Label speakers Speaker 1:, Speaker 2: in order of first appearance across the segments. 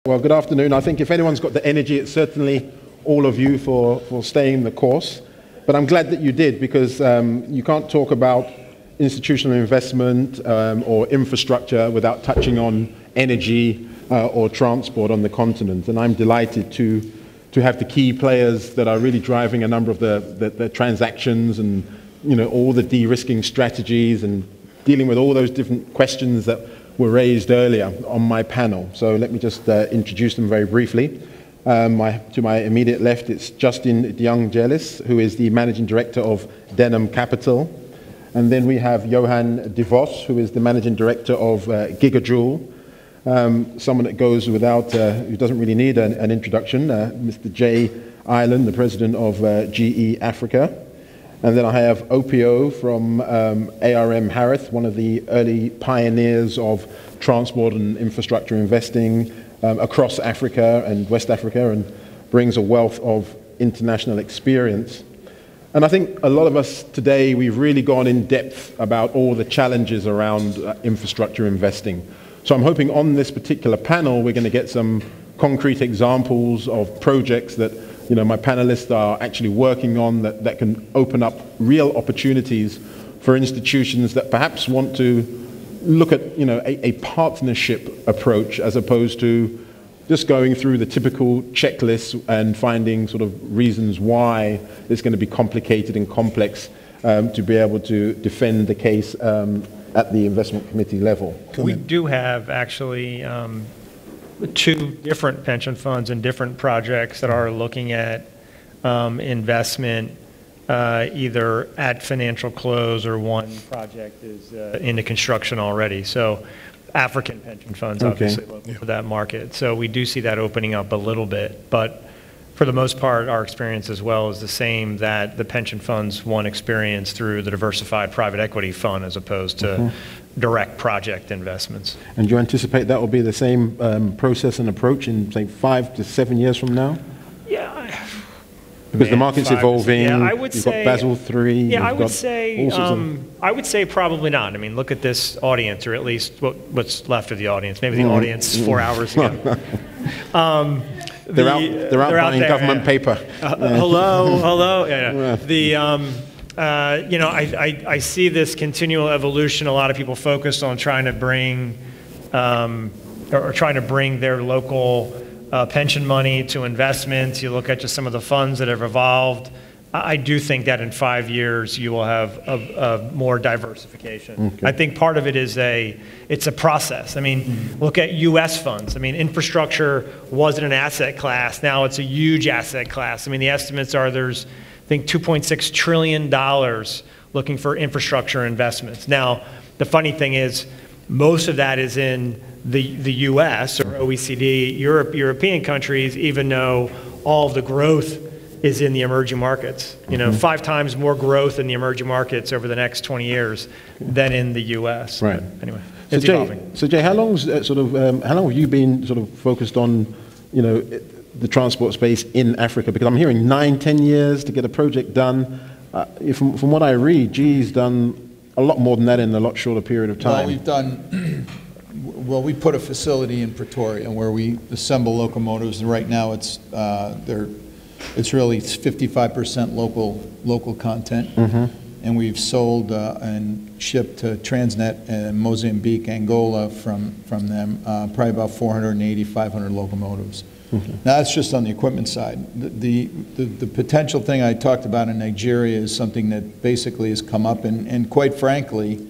Speaker 1: Well, good afternoon. I think if anyone's got the energy, it's certainly all of you for staying the course. But I'm glad that you did, because you can't talk about institutional investment or infrastructure without touching on energy or transport on the continent. And I'm delighted to have the key players that are really driving a number of the transactions and all the de-risking strategies and dealing with all those different questions that were raised earlier on my panel. So let me just introduce them very briefly. To my immediate left, it's Justin DeYoung-Jelis, who is the Managing Director of Denham Capital. And then we have Johan de Vos, who is the Managing Director of Gigajoule. Someone that goes without, who doesn't really need an introduction, Mr. Jay Ireland, the President of GE Africa. And then I have OPO from ARM Harris, one of the early pioneers of transport and infrastructure investing across Africa and West Africa, and brings a wealth of international experience. And I think a lot of us today, we've really gone in depth about all the challenges around infrastructure investing. So I'm hoping on this particular panel, we're going to get some concrete examples of projects that my panelists are actually working on that can open up real opportunities for institutions that perhaps want to look at a partnership approach, as opposed to just going through the typical checklists and finding sort of reasons why it's going to be complicated and complex to be able to defend the case at the investment committee level.
Speaker 2: We do have actually two different pension funds and different projects that are looking at investment either at financial close, or one project is into construction already. So African pension funds obviously looking for that market. So we do see that opening up a little bit, but for the most part, our experience as well is the same, that the pension funds want experience through the diversified private equity fund as opposed to direct project investments.
Speaker 1: And do you anticipate that will be the same process and approach in, say, 5 to 7 years from now?
Speaker 2: Yeah.
Speaker 1: Because the market's evolving.
Speaker 2: Yeah, I would say,
Speaker 1: got Basel III.
Speaker 2: Yeah, I would say probably not. I mean, look at this audience, or at least what's left of the audience. Maybe the audience 4 hours ago.
Speaker 1: They're out buying government paper.
Speaker 2: Hello. Yeah. I see this continual evolution. A lot of people focus on trying to bring their local pension money to investments. You look at just some of the funds that have evolved. I do think that in 5 years you will have a more diversification. I think part of it is it's a process. I mean, look at U.S. funds. I mean, infrastructure wasn't an asset class. Now it's a huge asset class. I mean, the estimates are there's, I think, $2.6 trillion looking for infrastructure investments. Now, the funny thing is, most of that is in the U.S. or OECD, European countries, even though all of the growth is in the emerging markets. 5 times more growth in the emerging markets over the next 20 years than in the U.S.
Speaker 1: Right.
Speaker 2: But anyway, it's evolving.
Speaker 1: So Jay, how long have you been sort of focused on, the transport space in Africa? Because I'm hearing 9-10 years to get a project done. From what I read, GE's done a lot more than that in a lot shorter period of time.
Speaker 3: Well, we've done. Well, we put a facility in Pretoria where we assemble locomotives, and right now it's really 55% local content, and we've sold and shipped to Transnet in Mozambique, Angola from them, probably about 480, 500 locomotives. Now that's just on the equipment side. The potential thing I talked about in Nigeria is something that basically has come up, and quite frankly,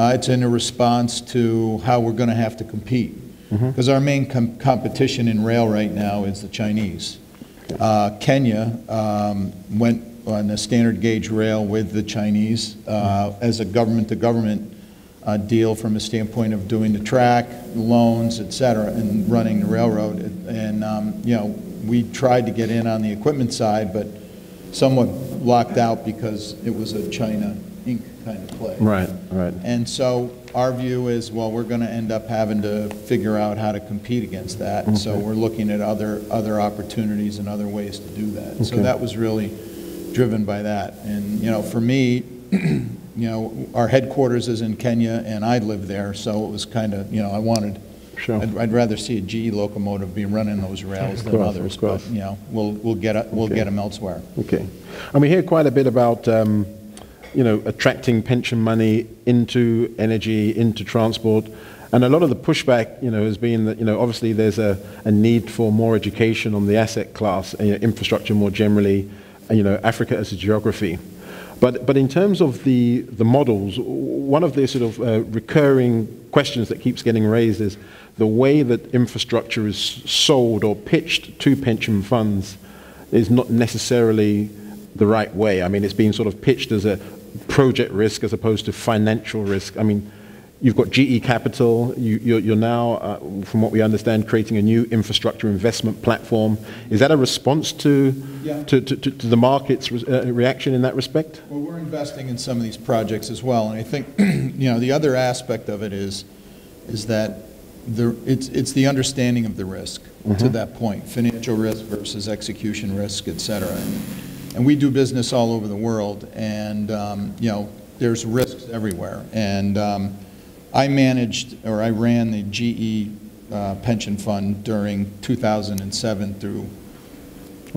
Speaker 3: it's in a response to how we're going to have to compete. Because our main competition in rail right now is the Chinese. Kenya went on a standard gauge rail with the Chinese as a government-to-government deal from a standpoint of doing the track, loans, et cetera, and running the railroad. And we tried to get in on the equipment side, but somewhat locked out because it was a China Inc. kind of play.
Speaker 1: Right.
Speaker 3: And so our view is, well, we're going to end up having to figure out how to compete against that. And so we're looking at other opportunities and other ways to do that. So that was really driven by that. And for me, our headquarters is in Kenya, and I live there, so it was kind of, I wanted
Speaker 1: Sure.
Speaker 3: I'd rather see a GE locomotive be running those rails than others, but, you know, we'll get them elsewhere.
Speaker 1: Okay. And we hear quite a bit about, you know, attracting pension money into energy, into transport. And a lot of the pushback, you know, has been that, you know, obviously there's a need for more education on the asset class, you know, infrastructure more generally, and, you know, Africa as a geography. But in terms of the models, one of the sort of recurring questions that keeps getting raised is the way that infrastructure is sold or pitched to pension funds is not necessarily the right way. I mean, it's being sort of pitched as a project risk as opposed to financial risk. I mean, you've got GE Capital. You're now, from what we understand, creating a new infrastructure investment platform. Is that a response to the market's reaction in that respect?
Speaker 3: Well, we're investing in some of these projects as well, and I think you know, the other aspect of it is that it's the understanding of the risk to that point, financial risk versus execution risk, et cetera. And we do business all over the world, and you know, there's risks everywhere. And I ran the GE pension fund during 2007 through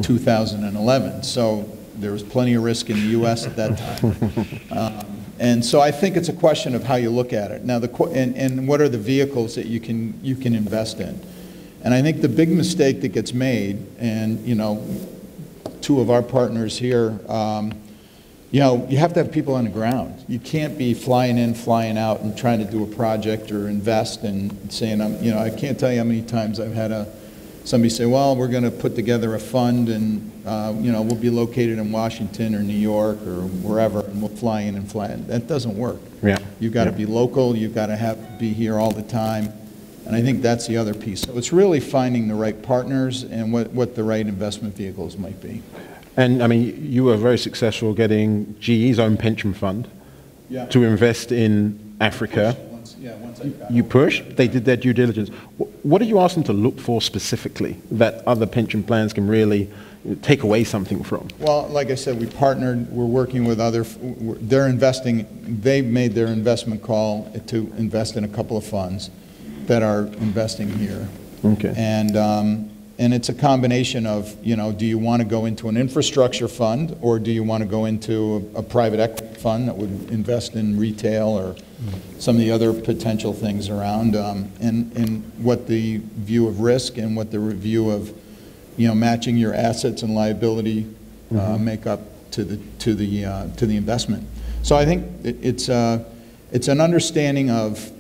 Speaker 3: 2011. So there was plenty of risk in the U.S. at that time. And so I think it's a question of how you look at it. Now, and what are the vehicles that you can invest in? And I think the big mistake that gets made, and you know, two of our partners here, you know, you have to have people on the ground. You can't be flying in, flying out, and trying to do a project or invest and saying, you know, I can't tell you how many times I've had somebody say, well, we're going to put together a fund, and you know, we'll be located in Washington or New York or wherever, and we'll fly in and fly in. That doesn't work. Yeah. You've got to be local. You've got to be here all the time. And I think that's the other piece. So it's really finding the right partners and what the right investment vehicles might be. And
Speaker 1: I mean, you were very successful getting GE's own pension fund to invest in Africa. You pushed, they did their due diligence. What did you ask them to look for specifically that other pension plans can really take away something from?
Speaker 3: Well, like I said, we partnered, we're working with they're investing, they've made their investment call to invest in a couple of funds that are investing here.
Speaker 1: Okay.
Speaker 3: And it's a combination of, you know, do you want to go into an infrastructure fund, or do you want to go into a private equity fund that would invest in retail or some of the other potential things around, and what the view of risk and what the review of, you know, matching your assets and liability make up to the investment. So I think it's an understanding of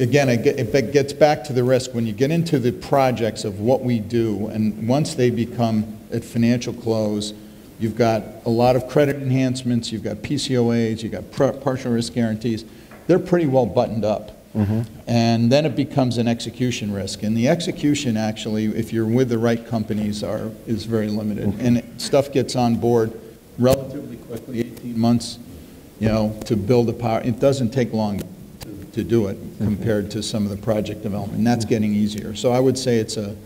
Speaker 3: again, it gets back to the risk. When you get into the projects of what we do, and once they become at financial close, you've got a lot of credit enhancements, you've got PCOAs, you've got partial risk guarantees. They're pretty well buttoned up. And then it becomes an execution risk. And the execution, actually, if you're with the right companies, is very limited. And stuff gets on board relatively quickly, 18 months, you know, to build a power. It doesn't take long to do it compared to some of the project development. And that's getting easier. So I would say it's a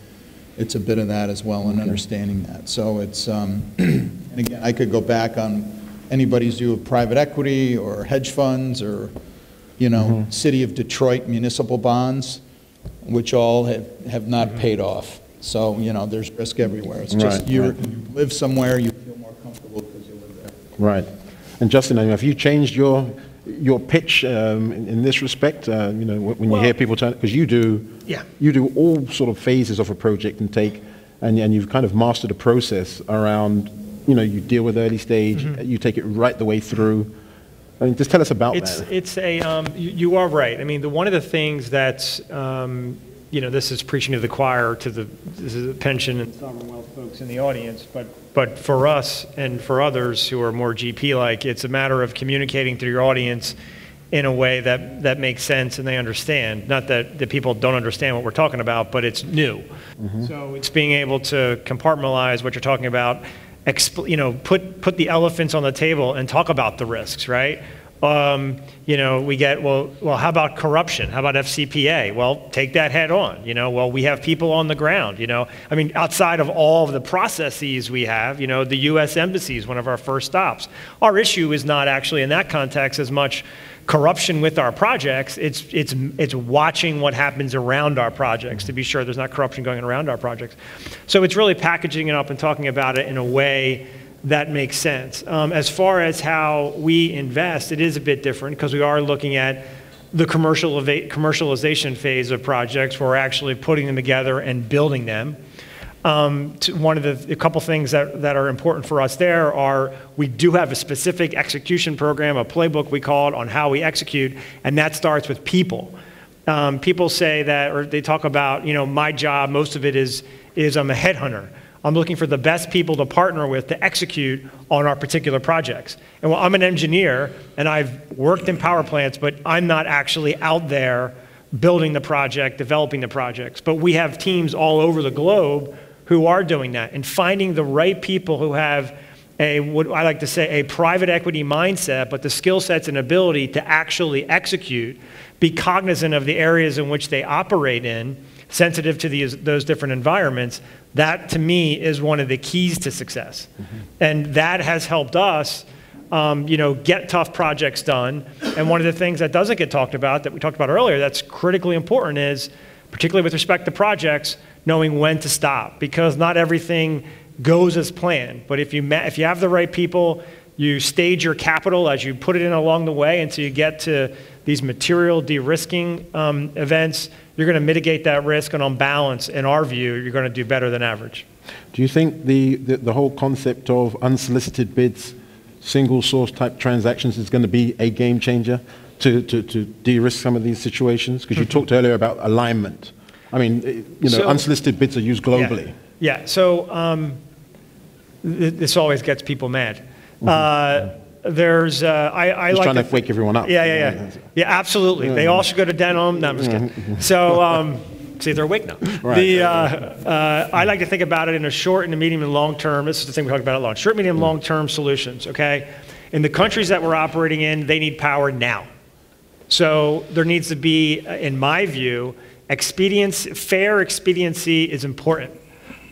Speaker 3: bit of that as well, and understanding that. So it's, and again, I could go back on anybody's view of private equity or hedge funds or, you know, City of Detroit municipal bonds, which all have not paid off. So, you know, there's risk everywhere. It's just you live somewhere, you feel more comfortable because you live there.
Speaker 1: Right. And Justin, I mean, have you changed your pitch in this respect? You know, when you hear people turn, because you do all sort of phases of a project and you've kind of mastered a process around, you know, you deal with early stage, you take it right the way through. I mean, just tell us about that.
Speaker 2: You are right. I mean, one of the things that's, you know, this is preaching to the choir, this is the pension and sovereign wealth folks in the audience, but for us and for others who are more GP-like, it's a matter of communicating to your audience in a way that makes sense and they understand. Not that the people don't understand what we're talking about, but it's new. So it's being able to compartmentalize what you're talking about, you know, put the elephants on the table and talk about the risks, right? You know, we get, well, how about corruption? How about FCPA? Well, take that head on. You know, well, we have people on the ground, you know. I mean, outside of all of the processes we have, you know, the U.S. Embassy is one of our first stops. Our issue is not actually in that context as much corruption with our projects. It's watching what happens around our projects to be sure there's not corruption going around our projects. So it's really packaging it up and talking about it in a way that makes sense. As far as how we invest, it is a bit different because we are looking at the commercialization phase of projects where we're actually putting them together and building them. A couple things that are important for us there are we do have a specific execution program, a playbook we call it, on how we execute, and that starts with people. People say that, or they talk about, you know, my job, most of it is I'm a headhunter. I'm looking for the best people to partner with to execute on our particular projects. And while I'm an engineer and I've worked in power plants, but I'm not actually out there building the project, developing the projects. But we have teams all over the globe who are doing that and finding the right people who have what I like to say, a private equity mindset, but the skill sets and ability to actually execute, be cognizant of the areas in which they operate in, sensitive to those different environments. That, to me, is one of the keys to success. And that has helped us, you know, get tough projects done. And one of the things that doesn't get talked about, that we talked about earlier, that's critically important is, particularly with respect to projects, knowing when to stop. Because not everything goes as planned. But if you have the right people, you stage your capital as you put it in along the way until you get to these material de-risking events, you're going to mitigate that risk, and on balance, in our view, you're going to do better than average.
Speaker 1: Do you think the whole concept of unsolicited bids, single source type transactions is going to be a game changer to de-risk some of these situations? Because you talked earlier about alignment. I mean, you know, unsolicited bids are used globally.
Speaker 2: Yeah. So this always gets people mad. There's, I like
Speaker 1: trying to wake everyone up.
Speaker 2: Yeah, absolutely. They all should go to denim. No, I'm just kidding. So, see, they're awake now. Right. I like to think about it in a short and a medium and long term. This is the thing we talk about a lot. Short, medium, long term solutions, okay? In the countries that we're operating in, they need power now. So there needs to be, in my view, fair expediency is important.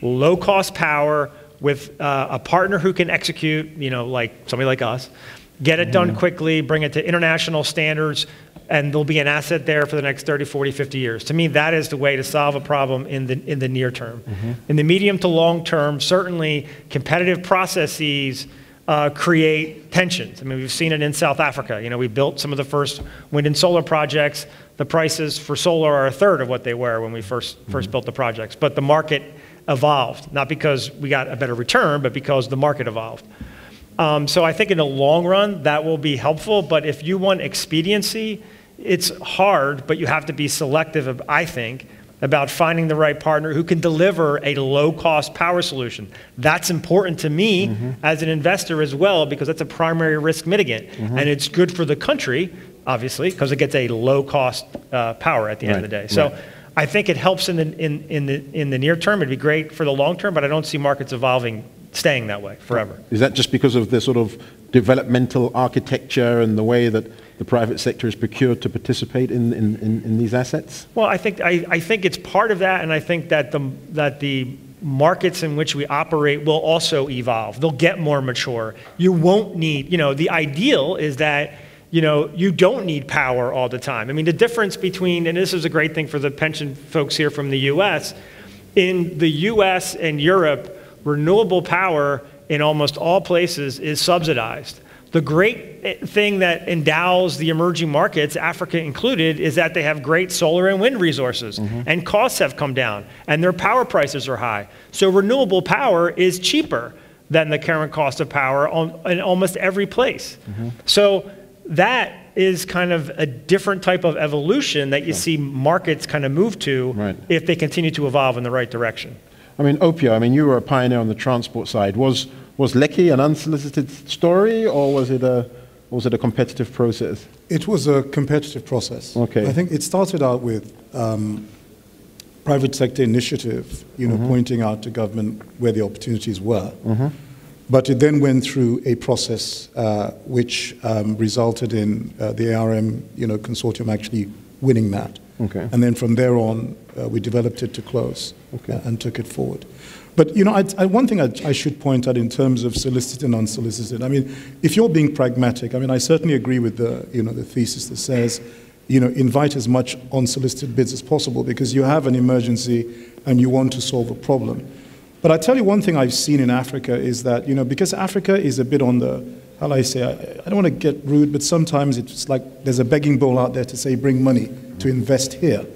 Speaker 2: Low cost power, with a partner who can execute, you know, like somebody like us, get it done quickly, bring it to international standards, and there'll be an asset there for the next 30, 40, 50 years. To me, that is the way to solve a problem in the near term. In the medium to long term, certainly competitive processes create tensions. I mean, we've seen it in South Africa. You know, we built some of the first wind and solar projects. The prices for solar are a third of what they were when we first built the projects. But the market evolved, not because we got a better return, but because the market evolved. So I think in the long run, that will be helpful. But if you want expediency, it's hard, but you have to be selective, I think, about finding the right partner who can deliver a low-cost power solution. That's important to me as an investor as well, because that's a primary risk mitigant. And it's good for the country, obviously, because it gets a low-cost power at the end of the day. So I think it helps in the near term. It'd be great for the long term, but I don't see markets staying that way forever.
Speaker 1: Is that just because of the sort of developmental architecture and the way that the private sector is procured to participate in these assets? Well,
Speaker 2: I think it's part of that, and I think that the markets in which we operate will also evolve. They'll get more mature. You won't need, you know, the ideal is that, you know, you don't need power all the time. I mean, the difference between, and this is a great thing for the pension folks here from the US, in the US and Europe, renewable power in almost all places is subsidized. The great thing that endows the emerging markets, Africa included, is that they have great solar and wind resources, and costs have come down, and their power prices are high. So renewable power is cheaper than the current cost of power in almost every place. So that is kind of a different type of evolution that you see markets kind of move to if they continue to evolve in the right direction.
Speaker 1: I mean, Opio, I mean, you were a pioneer on the transport side. Was Lekki an unsolicited story, or was it a competitive process?
Speaker 4: It was a competitive process.
Speaker 1: Okay.
Speaker 4: I think it started out with private sector initiative, you know, pointing out to government where the opportunities were. But it then went through a process which resulted in the ARM, consortium actually winning that.
Speaker 1: Okay.
Speaker 4: And then from there on, we developed it to close and took it forward. But one thing I should point out in terms of solicited and unsolicited, I mean, if you're being pragmatic, I mean, I certainly agree with the thesis that says, invite as much unsolicited bids as possible because you have an emergency and you want to solve a problem. But I tell you one thing I've seen in Africa is that, because Africa is a bit on the, how do I say, I don't want to get rude, but sometimes it's like there's a begging bowl out there to say, bring money to invest here.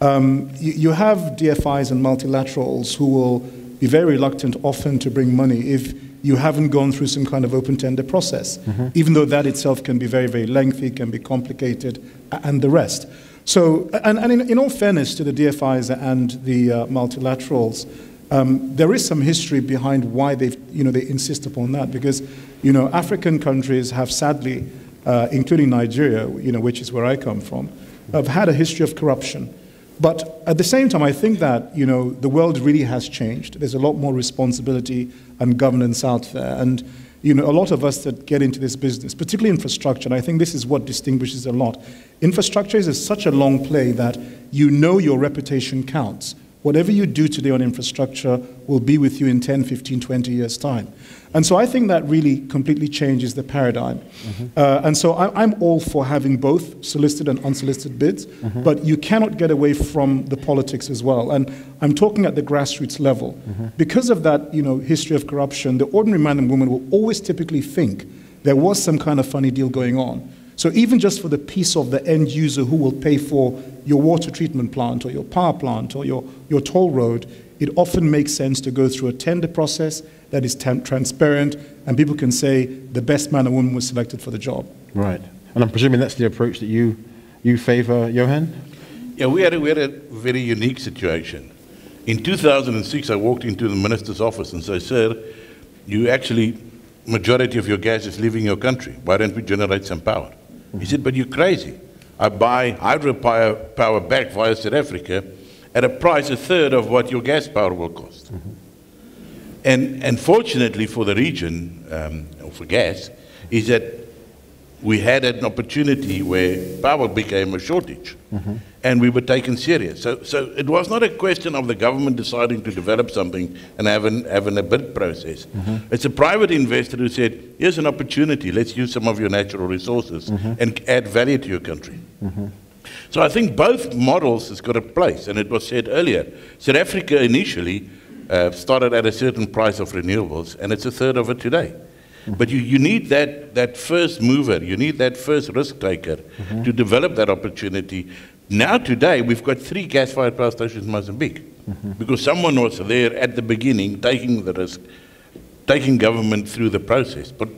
Speaker 4: You have DFIs and multilaterals who will be very reluctant often to bring money if you haven't gone through some kind of open tender process, even though that itself can be very, very lengthy, can be complicated, and the rest. So, and in all fairness to the DFIs and the multilaterals, there is some history behind why they insist upon that, because, African countries have sadly, including Nigeria, which is where I come from, have had a history of corruption. But at the same time, I think that, the world really has changed. There's a lot more responsibility and governance out there. And, a lot of us that get into this business, particularly infrastructure, and I think this is what distinguishes a lot. Infrastructure is such a long play that your reputation counts. Whatever you do today on infrastructure will be with you in 10, 15, 20 years' time. And so I think that really completely changes the paradigm. And so I'm all for having both solicited and unsolicited bids, but you cannot get away from the politics as well. And I'm talking at the grassroots level. Because of that, history of corruption, the ordinary man and woman will always typically think there was some kind of funny deal going on. So even just for the piece of the end user who will pay for your water treatment plant or your power plant or your toll road, it often makes sense to go through a tender process that is transparent and people can say the best man or woman was selected for the job.
Speaker 1: Right. And I'm presuming that's the approach that you favor, Johan?
Speaker 5: Yeah, we had a very unique situation. In 2006, I walked into the minister's office and said, sir, majority of your gas is leaving your country. Why don't we generate some power? He said, but you're crazy. I buy hydropower back via South Africa at a price a third of what your gas power will cost. And fortunately for the region, or for gas, is that we had an opportunity where power became a shortage, and we were taken serious. So it was not a question of the government deciding to develop something and having a bid process. It's a private investor who said, here's an opportunity, let's use some of your natural resources and add value to your country. So I think both models has got a place, and it was said earlier, South Africa initially started at a certain price of renewables, and it's a third of it today. But you need that first mover, you need that first risk taker to develop that opportunity. Now today, we've got 3 gas-fired power stations in Mozambique because someone was there at the beginning taking the risk, taking government through the process. But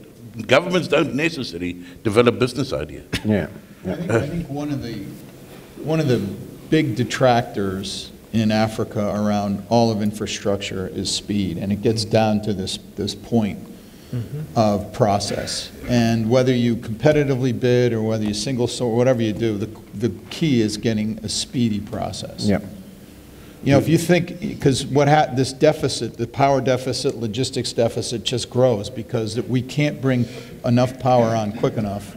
Speaker 5: governments don't necessarily develop business ideas.
Speaker 3: I think one of the big detractors in Africa around all of infrastructure is speed, and it gets down to this point of process. And whether you competitively bid or whether you single source, whatever you do, the key is getting a speedy process. If you think, because this deficit, the power deficit, logistics deficit just grows because we can't bring enough power on quick enough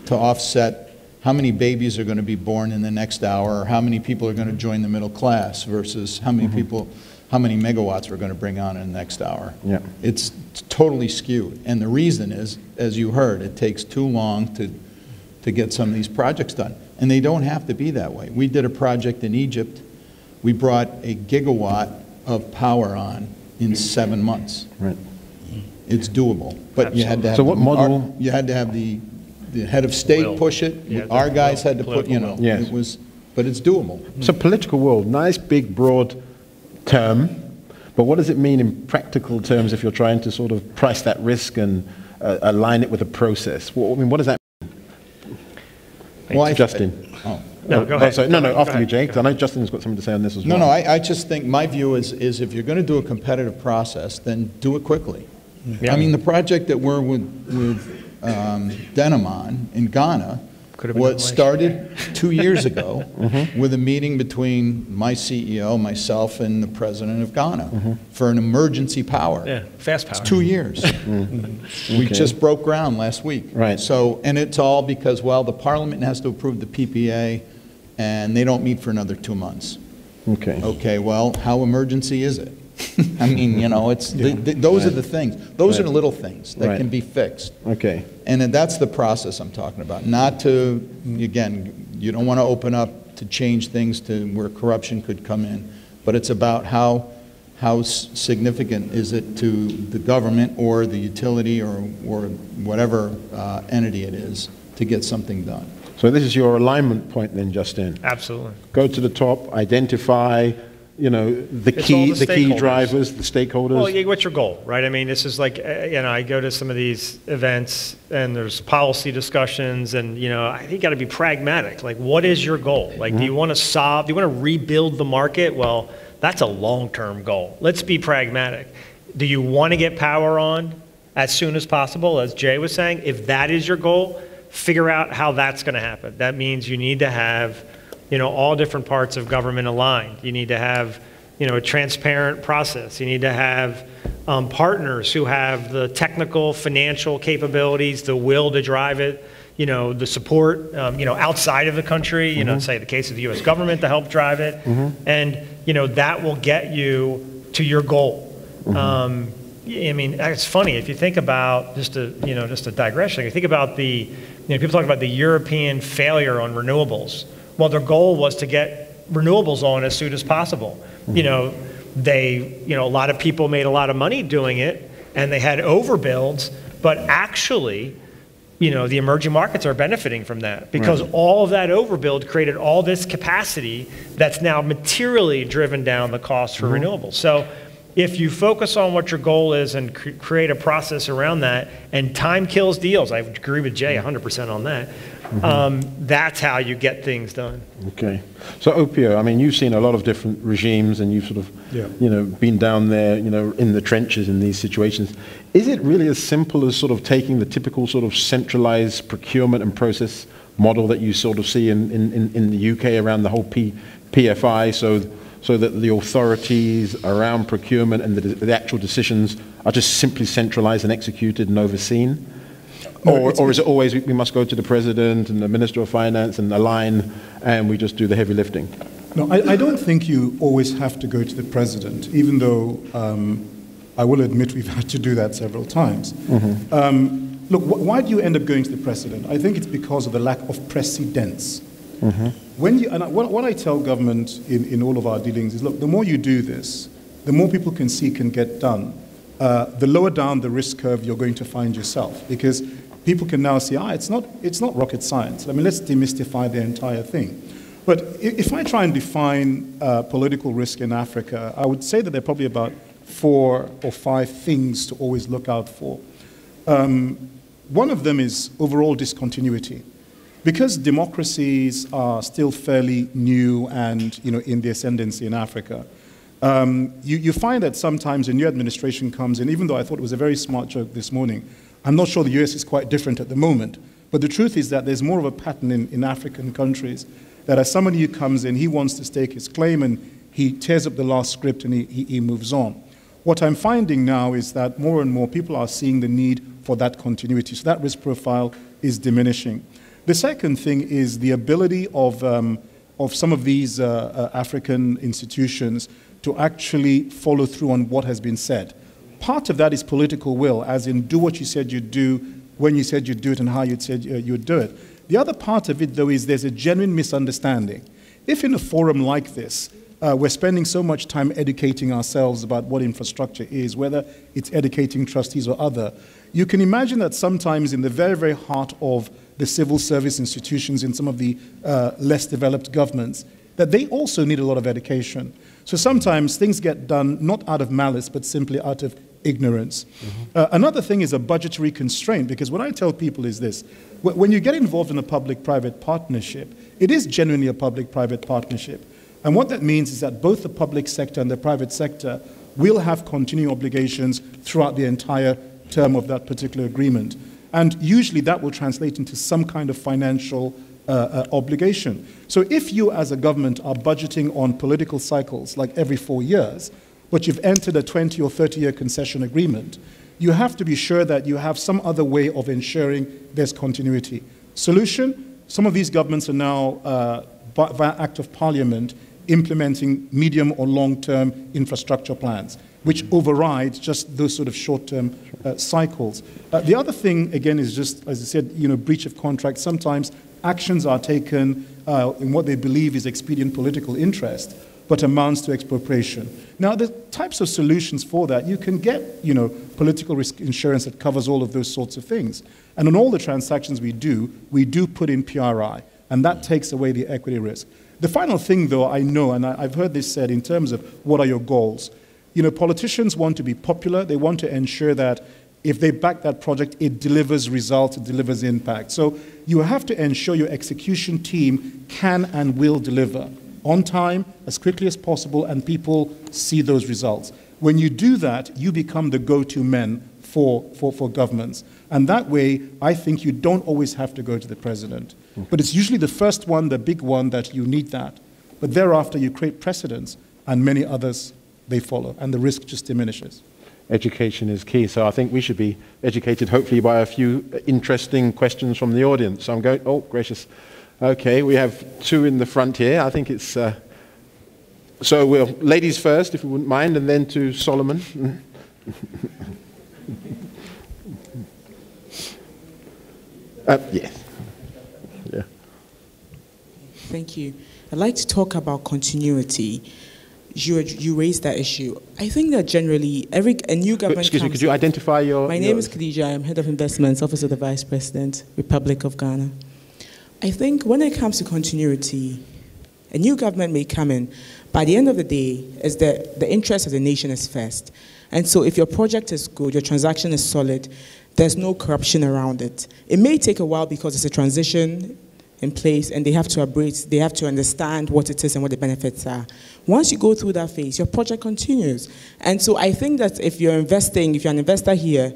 Speaker 3: to offset how many babies are going to be born in the next hour, or how many people are going to join the middle class versus how many people, how many megawatts we're going to bring on in the next hour. It's totally skewed. And the reason is, as you heard, it takes too long to get some of these projects done. And they don't have to be that way. We did a project in Egypt. We brought a gigawatt of power on in 7 months. It's doable. But you had to have, you had to have the head of state push it. Our guys had to put, it was, but it's doable.
Speaker 1: So political world, nice, big, broad term, but what does it mean in practical terms if you're trying to sort of price that risk and align it with a process? What does that mean?
Speaker 3: Well,
Speaker 1: Justin.
Speaker 2: No, go ahead.
Speaker 1: Sorry. No, after you, Jake. I know Justin's got something to say on this as well.
Speaker 3: No, I just think my view is if you're going to do a competitive process, then do it quickly. I mean, the project that we're with Denham on in Ghana
Speaker 2: Could have been
Speaker 3: What
Speaker 2: done last
Speaker 3: started 2 years ago with a meeting between my CEO, myself, and the president of Ghana for an emergency power.
Speaker 2: Yeah, fast power.
Speaker 3: It's 2 years. We just broke ground last week.
Speaker 1: Right.
Speaker 3: So, and it's all because, well, the parliament has to approve the PPA, and they don't meet for another 2 months.
Speaker 1: Okay.
Speaker 3: Okay, well, how emergency is it? I mean, you know, it's those are the things. Those are the little things that can be fixed.
Speaker 1: Okay.
Speaker 3: And then that's the process I'm talking about. Not to, again, you don't want to open up to change things to where corruption could come in, but it's about how significant is it to the government or the utility or whatever entity it is to get something done.
Speaker 1: So this is your alignment point then, Justin.
Speaker 2: Absolutely.
Speaker 1: Go to the top, identify, you know, the
Speaker 2: It's all
Speaker 1: key
Speaker 2: the
Speaker 1: key
Speaker 2: stakeholders.
Speaker 1: drivers, the stakeholders.
Speaker 2: Well, what's your goal, right? I mean, this is like, you know, I go to some of these events and there's policy discussions and, you know, I think you got to be pragmatic. Like, what is your goal? Like, do you want to do you want to rebuild the market? Well, that's a long-term goal. Let's be pragmatic. Do you want to get power on as soon as possible, as Jay was saying? If that is your goal, figure out how that's going to happen. That means you need to have, you know, all different parts of government aligned. You need to have, you know, a transparent process. You need to have partners who have the technical, financial capabilities, the will to drive it, you know, the support, you know, outside of the country, you know, say the case of the U.S. government to help drive it. And, you know, that will get you to your goal. I mean, it's funny, if you think about, just a digression, you think about people talk about the European failure on renewables. Well, their goal was to get renewables on as soon as possible. You know, a lot of people made a lot of money doing it, and they had overbuilds, but actually, you know, the emerging markets are benefiting from that because all of that overbuild created all this capacity that's now materially driven down the cost for renewables. So if you focus on what your goal is and create a process around that, and time kills deals, I agree with Jay 100% on that, that's how you get things done.
Speaker 1: Okay. So Opio, I mean, you've seen a lot of different regimes and you've sort of, you know, been down there, you know, in the trenches in these situations. Is it really as simple as sort of taking the typical sort of centralized procurement and process model that you sort of see in the UK around the whole PFI, so that the authorities around procurement and the actual decisions are just simply centralized and executed and overseen? Or is it always we must go to the president and the minister of finance and align and we just do the heavy lifting?
Speaker 4: No, I don't think you always have to go to the president, even though I will admit we've had to do that several times. Look, why do you end up going to the president? I think it's because of the lack of precedents. What I tell government in all of our dealings is, look, the more you do this, the more people can see can get done, the lower down the risk curve you're going to find yourself, because people can now see, it's not rocket science. I mean, let's demystify the entire thing. But if I try and define political risk in Africa, I would say that there are probably about 4 or 5 things to always look out for. One of them is overall discontinuity. Because democracies are still fairly new and, you know, in the ascendancy in Africa, you find that sometimes a new administration comes in, even though I thought it was a very smart joke this morning, I'm not sure the US is quite different at the moment, but the truth is that there's more of a pattern in African countries that as somebody who comes in, he wants to stake his claim and he tears up the last script and he moves on. What I'm finding now is that more and more people are seeing the need for that continuity, so that risk profile is diminishing. The second thing is the ability of some of these African institutions to actually follow through on what has been said. Part of that is political will, as in do what you said you'd do, when you said you'd do it, and how you said you'd do it. The other part of it, though, is there's a genuine misunderstanding. If in a forum like this, we're spending so much time educating ourselves about what infrastructure is, whether it's educating trustees or other, you can imagine that sometimes in the very, very heart of the civil service institutions in some of the less developed governments, that they also need a lot of education. So sometimes things get done not out of malice, but simply out of ignorance. Another thing is a budgetary constraint, because what I tell people is this: when you get involved in a public-private partnership, it is genuinely a public-private partnership. And what that means is that both the public sector and the private sector will have continuing obligations throughout the entire term of that particular agreement. And usually that will translate into some kind of financial obligation. So if you as a government are budgeting on political cycles like every 4 years, but you've entered a 20 or 30-year concession agreement, you have to be sure that you have some other way of ensuring there's continuity. Solution, some of these governments are now, via Act of Parliament, implementing medium or long-term infrastructure plans, which overrides just those sort of short-term cycles. The other thing, again, is just, as I said, breach of contract. Sometimes actions are taken in what they believe is expedient political interest, but amounts to expropriation. Now, the types of solutions for that, you can get, political risk insurance that covers all of those sorts of things. And on all the transactions we do put in PRI, and that takes away the equity risk. The final thing, though, I know, and I've heard this said in terms of what are your goals. Politicians want to be popular. They want to ensure that if they back that project, it delivers results, it delivers impact. So you have to ensure your execution team can and will deliver on time, as quickly as possible, and people see those results. When you do that, you become the go-to men for governments. And that way, I think you don't always have to go to the president. But it's usually the first one, the big one, that you need that. But thereafter, you create precedents, and many others, they follow, and the risk just diminishes.
Speaker 1: Education is key, so I think we should be educated, hopefully, by a few interesting questions from the audience. So I'm going, oh, gracious. Okay, we have two in the front here. I think it's, so we'll, ladies first, if you wouldn't mind, and then to Solomon. Yes. Yeah.
Speaker 6: Thank you. I'd like to talk about continuity. You raised that issue. I think that generally, a new government.
Speaker 1: Excuse me, could you identify your.
Speaker 6: My name is Khadija. I'm Head of Investments, Office of the Vice President, Republic of Ghana. I think when it comes to continuity, a new government may come in. By the end of the day, is that the interest of the nation is first. And so if your project is good, your transaction is solid, there's no corruption around it. It may take a while because it's a transition in place and they have to embrace, they have to understand what it is and what the benefits are. Once you go through that phase, your project continues. And so I think that if you're investing, if you're an investor here,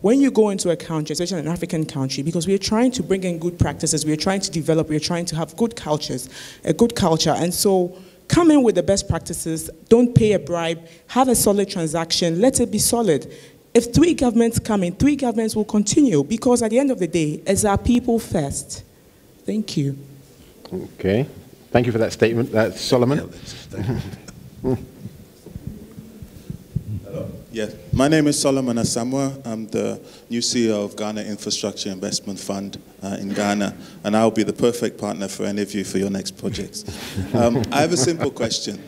Speaker 6: when you go into a country, especially an African country, because we are trying to bring in good practices, we are trying to develop, we are trying to have good cultures, a good culture. And so come in with the best practices, don't pay a bribe, have a solid transaction, let it be solid. If 3 governments come in, 3 governments will continue, because at the end of the day, it's our people first. Thank you.
Speaker 1: Okay. Thank you for that statement. That's Solomon.
Speaker 7: Hello. Yes. My name is Solomon Asamoah. I'm the new CEO of Ghana Infrastructure Investment Fund in Ghana, and I'll be the perfect partner for any of you for your next projects. I have a simple question.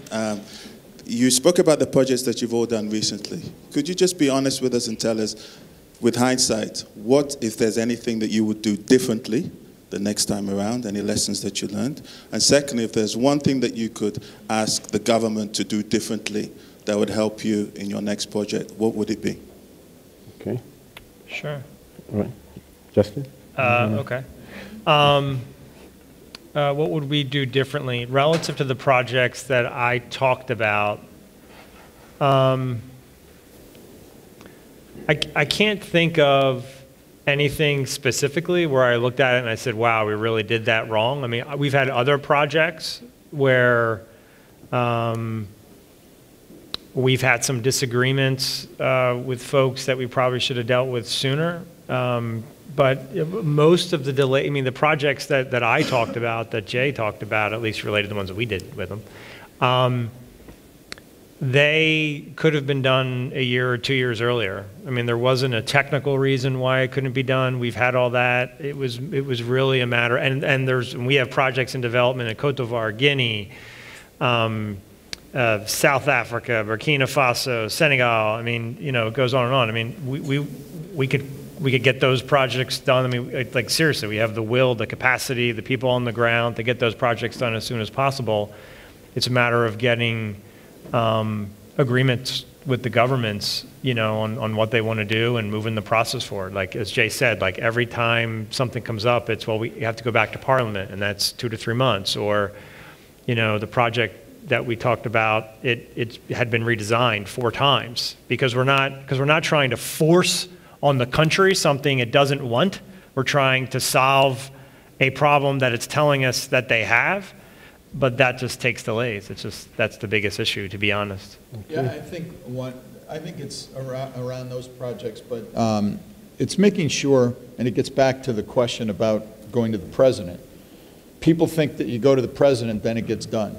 Speaker 7: You spoke about the projects that you've all done recently. Could you just be honest with us and tell us, with hindsight, what, if there's anything that you would do differently the next time around, any lessons that you learned? And secondly, if there's one thing that you could ask the government to do differently that would help you in your next project, what would it be?
Speaker 1: Okay.
Speaker 2: Sure.
Speaker 1: All right. Justin?
Speaker 2: Okay. What would we do differently relative to the projects that I talked about? I can't think of anything specifically where I looked at it and I said, wow, we really did that wrong. I mean, we've had other projects where we've had some disagreements with folks that we probably should have dealt with sooner. But most of the delay, I mean, the projects that I talked about, that Jay talked about, at least related to the ones that we did with them, they could have been done a year or 2 years earlier. I mean, there wasn't a technical reason why it couldn't be done. We've had all that. It was really a matter, and we have projects in development in Cote d'Ivoire, Guinea, South Africa, Burkina Faso, Senegal. I mean, you know, it goes on and on. I mean, we could get those projects done. I mean, like seriously, we have the will, the capacity, the people on the ground to get those projects done as soon as possible. It's a matter of getting agreements with the governments, you know, on what they want to do and moving the process forward. Like as Jay said, like every time something comes up, it's, well, we have to go back to Parliament, and that's 2 to 3 months. Or, you know, the project that we talked about, it had been redesigned 4 times because we're not trying to force on the country something it doesn't want. We're trying to solve a problem that it's telling us that they have, but that just takes delays. That's the biggest issue, to be honest.
Speaker 3: Yeah, I think it's around those projects, but it's making sure, and it gets back to the question about going to the president. People think that you go to the president, then it gets done.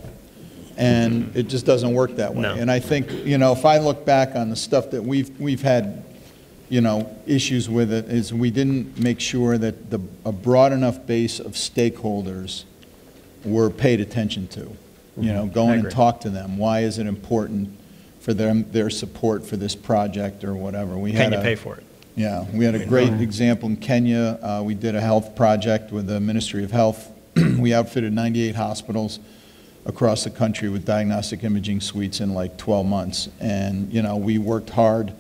Speaker 3: And it just doesn't work that way.
Speaker 2: No.
Speaker 3: And I think, if I look back on the stuff that we've had, issues with it, is we didn't make sure that a broad enough base of stakeholders were paid attention to. Go in and talk to them. Why is it important for their support for this project or whatever?
Speaker 2: Can you pay for it?
Speaker 3: Yeah, we had a great example in Kenya. We did a health project with the Ministry of Health. We outfitted 98 hospitals across the country with diagnostic imaging suites in like 12 months. And, we worked hard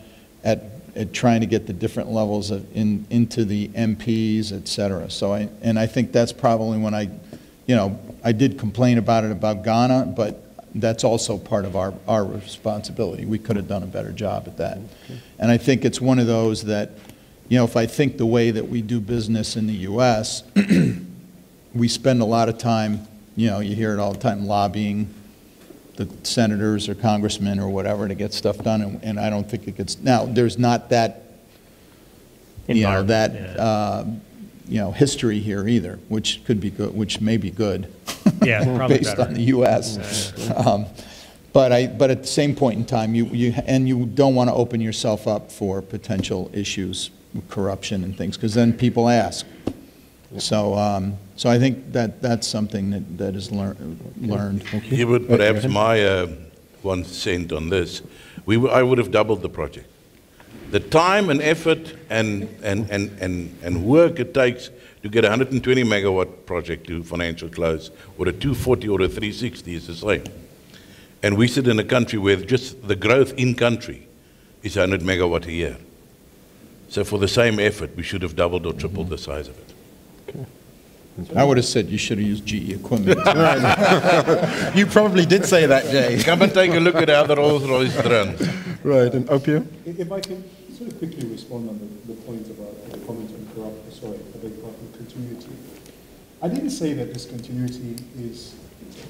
Speaker 3: at trying to get the different levels into the MPs, et cetera. So I think that's probably when I did complain about Ghana, but that's also part of our responsibility. We could have done a better job at that. Okay. And I think it's one of those that, if I think the way that we do business in the U.S., we spend a lot of time, you hear it all the time, lobbying the senators or congressmen or whatever to get stuff done, and I don't think it gets, now, there's not that, history here either, which could be good, which may be good.
Speaker 2: Yeah, probably
Speaker 3: based
Speaker 2: better.
Speaker 3: on the U.S. But at the same point in time, you don't want to open yourself up for potential issues, corruption and things, because then people ask. So I think that's something that is learned.
Speaker 5: Here would perhaps my 1 cent on this. I would have doubled the project. The time and effort and work it takes to get a 120 megawatt project to financial close, or a 240 or a 360 is the same. And we sit in a country where just the growth in country is 100 megawatt a year. So for the same effort, we should have doubled or tripled the size of it.
Speaker 1: Okay.
Speaker 3: I would have said you should have used GE equipment.
Speaker 1: You probably did say that, Jay.
Speaker 5: Come and take a look at how the Rolls-Royce runs.
Speaker 1: Right, and Opio?
Speaker 4: If I can sort of quickly respond on the point about the comment on continuity. I didn't say that discontinuity is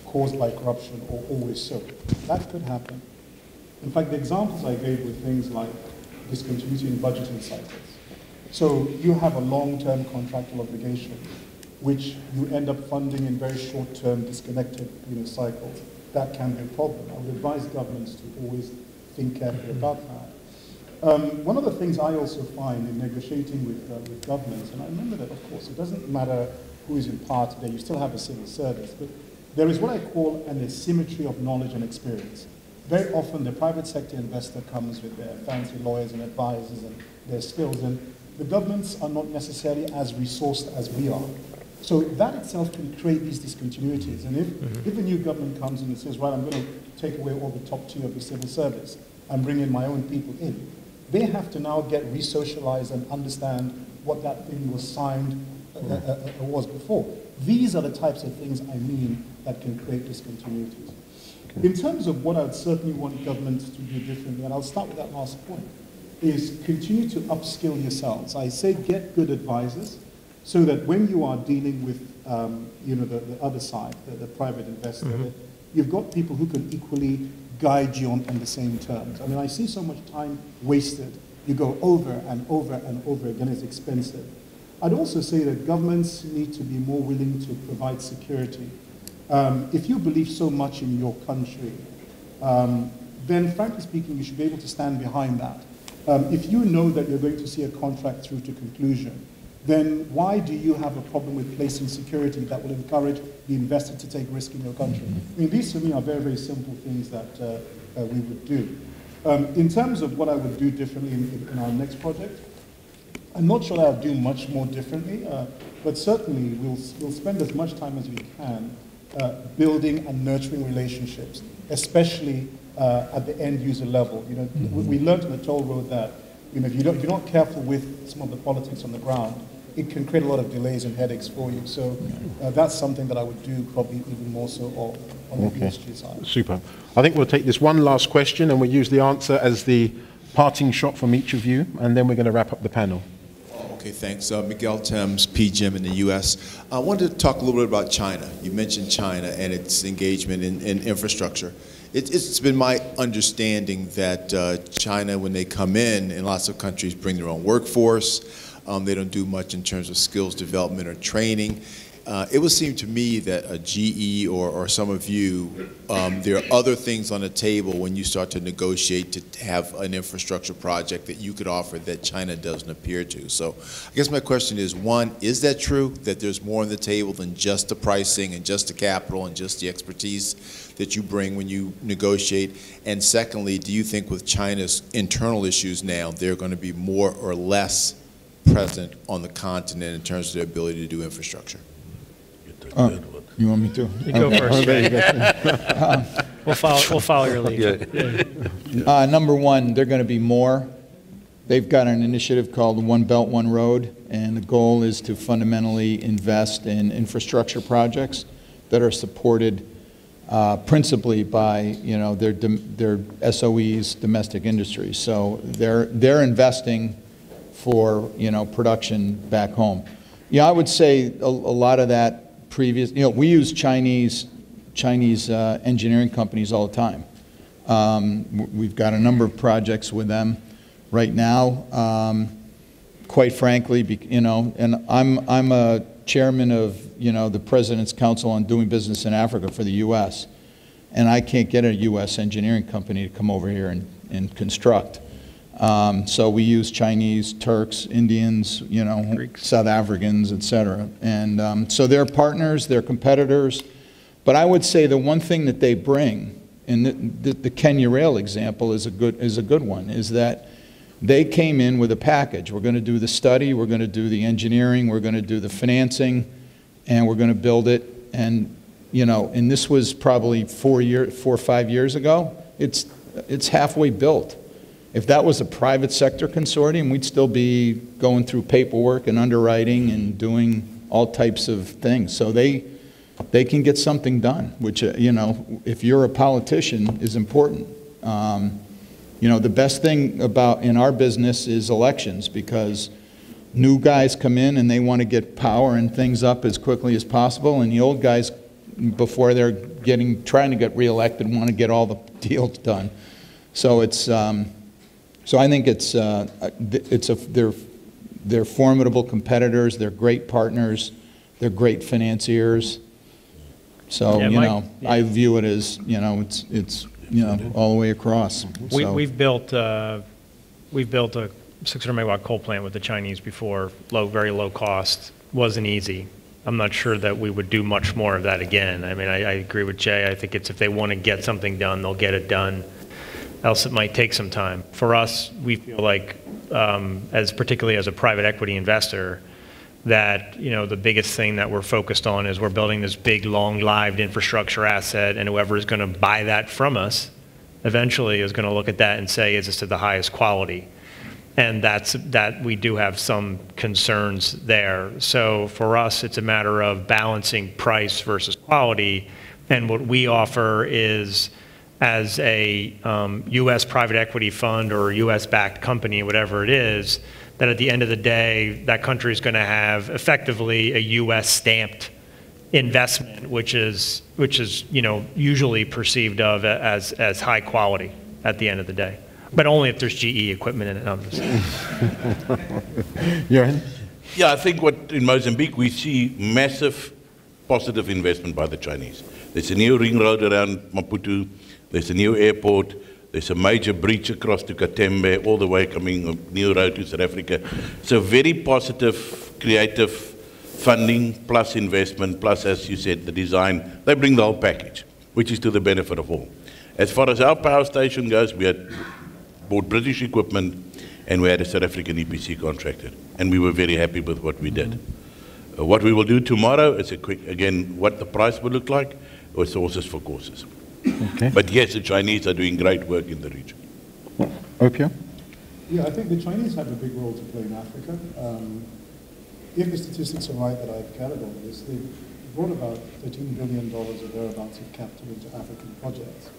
Speaker 4: caused by corruption or always so. That could happen. In fact, the examples I gave were things like discontinuity in budgeting cycles. So you have a long-term contractual obligation, which you end up funding in very short-term disconnected cycles. That can be a problem. I would advise governments to always think carefully about that. One of the things I also find in negotiating with governments, and I remember that, of course, it doesn't matter who is in power today, you still have a civil service, but there is what I call an asymmetry of knowledge and experience. Very often the private sector investor comes with their fancy lawyers and advisors and their skills, and the governments are not necessarily as resourced as we are. So that itself can create these discontinuities. And if a new government comes in and says, right, I'm going to take away all the top tier of the civil service and bring in my own people in, they have to now get re-socialized and understand what that thing was signed was before. These are the types of things I mean that can create discontinuities. Okay. In terms of what I'd certainly want governments to do differently, and I'll start with that last point, is continue to upskill yourselves. I say get good advisors so that when you are dealing with the other side, the private investor, that you've got people who can equally guide you on the same terms. I mean, I see so much time wasted. You go over and over and over again. It's expensive. I'd also say that governments need to be more willing to provide security. If you believe so much in your country, then frankly speaking, you should be able to stand behind that. If you know that you're going to see a contract through to conclusion, then why do you have a problem with placing security that will encourage the investor to take risk in your country? I mean, these for me are very, very simple things that we would do. In terms of what I would do differently in our next project, I'm not sure that I'll do much more differently, but certainly we'll spend as much time as we can building and nurturing relationships, especially at the end user level. We learned on the toll road that if you're not careful with some of the politics on the ground, it can create a lot of delays and headaches for you. So that's something that I would do probably even more so on the ESG side.
Speaker 1: Super. I think we'll take this one last question and we'll use the answer as the parting shot from each of you, and then we're going to wrap up the panel.
Speaker 8: Okay, thanks. Miguel Thames, PGIM in the U.S. I wanted to talk a little bit about China. You mentioned China and its engagement in infrastructure. It's been my understanding that China, when they come in lots of countries bring their own workforce. They don't do much in terms of skills development or training. It would seem to me that a GE or some of you, there are other things on the table when you start to negotiate to have an infrastructure project that you could offer that China doesn't appear to. So I guess my question is, one, is that true, that there's more on the table than just the pricing and just the capital and just the expertise that you bring when you negotiate? And secondly, do you think with China's internal issues now, they're going to be more or less present on the continent in terms of their ability to do infrastructure?
Speaker 3: You want me to?
Speaker 2: You go first, Ray. We'll follow your lead.
Speaker 3: Number one, they're going to be more. They've got an initiative called One Belt, One Road, and the goal is to fundamentally invest in infrastructure projects that are supported principally by their SOEs, domestic industries. So they're investing for production back home. Yeah, I would say a lot of that previous, we use Chinese engineering companies all the time. We've got a number of projects with them right now. Quite frankly, and I'm a chairman of the President's Council on Doing Business in Africa for the U.S. and I can't get a U.S. engineering company to come over here and construct. So we use Chinese, Turks, Indians, Greeks, South Africans, et cetera. And so they're partners, they're competitors. But I would say the one thing that they bring, and the Kenya Rail example is a good one, is that they came in with a package. We're going to do the study, we're going to do the engineering, we're going to do the financing, and we're going to build it. And and this was probably 4 or 5 years ago. It's halfway built. If that was a private sector consortium, we'd still be going through paperwork and underwriting and doing all types of things. So they can get something done, which, if you're a politician, is important. The best thing about in our business is elections, because new guys come in and they want to get power and things up as quickly as possible, and the old guys, before they're trying to get reelected, want to get all the deals done. So so I think they're formidable competitors. They're great partners. They're great financiers. So I view it as it's all the way across.
Speaker 2: We've built a 600 megawatt coal plant with the Chinese before. Very low cost. Wasn't easy. I'm not sure that we would do much more of that again. I mean, I agree with Jay. I think if they want to get something done, they'll get it done. Else it might take some time. For us, we feel like, particularly as a private equity investor, that the biggest thing that we're focused on is we're building this big, long-lived infrastructure asset, and whoever is going to buy that from us eventually is going to look at that and say, is this to the highest quality? And that we do have some concerns there. So for us, it's a matter of balancing price versus quality, and what we offer is, as a U.S. private equity fund or U.S.-backed company, whatever it is, that at the end of the day, that country is going to have effectively a U.S.-stamped investment, which is usually perceived of as high quality at the end of the day, but only if there's GE equipment in it.
Speaker 1: Johan?
Speaker 5: Yeah, I think in Mozambique we see massive positive investment by the Chinese. There's a new ring road around Maputo. There's a new airport. There's a major breach across to Katembe, all the way coming a new road to South Africa. So very positive, creative funding, plus investment, plus, as you said, the design. They bring the whole package, which is to the benefit of all. As far as our power station goes, we had bought British equipment, and we had a South African EPC contractor, and we were very happy with what we did. What we will do tomorrow is, again, what the price will look like, or sources for courses.
Speaker 1: Okay.
Speaker 5: But yes, the Chinese are doing great work in the region.
Speaker 1: Opia?
Speaker 9: Yeah, I think the Chinese have a big role to play in Africa. If the statistics are right that I've gathered on this, they've brought about $13 billion or thereabouts of capital into African projects.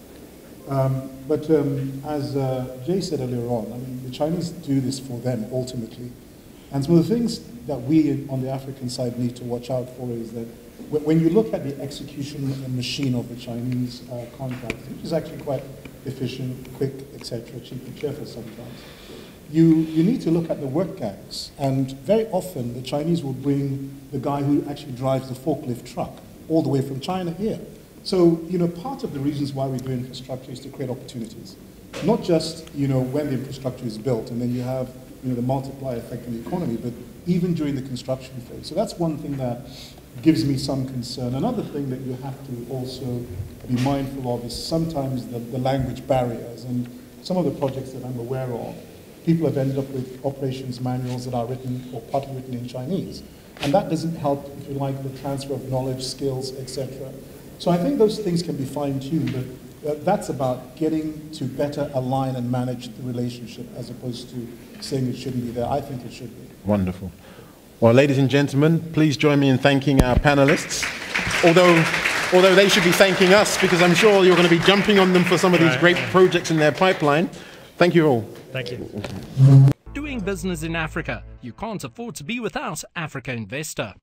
Speaker 9: But as Jay said earlier on, I mean, the Chinese do this for them ultimately. And some of the things that we on the African side need to watch out for is that when you look at the execution machine of the Chinese contracts, which is actually quite efficient, quick, etc., cheap and cheerful sometimes, you need to look at the work gangs. And very often the Chinese will bring the guy who actually drives the forklift truck all the way from China here. So, part of the reasons why we do infrastructure is to create opportunities. Not just, when the infrastructure is built and then you have, the multiplier effect in the economy, but even during the construction phase. So that's one thing that gives me some concern. Another thing that you have to also be mindful of is sometimes the language barriers. And some of the projects that I'm aware of, people have ended up with operations manuals that are written or partly written in Chinese. And that doesn't help, if you like, the transfer of knowledge, skills, etc. So I think those things can be fine-tuned, but that's about getting to better align and manage the relationship as opposed to saying it shouldn't be there. I think it should be.
Speaker 1: Wonderful. Well, ladies and gentlemen, please join me in thanking our panelists. Although they should be thanking us, because I'm sure you're going to be jumping on them for some of these great projects in their pipeline. Thank you all.
Speaker 2: Thank you.
Speaker 10: Doing business in Africa. You can't afford to be without Africa Investor.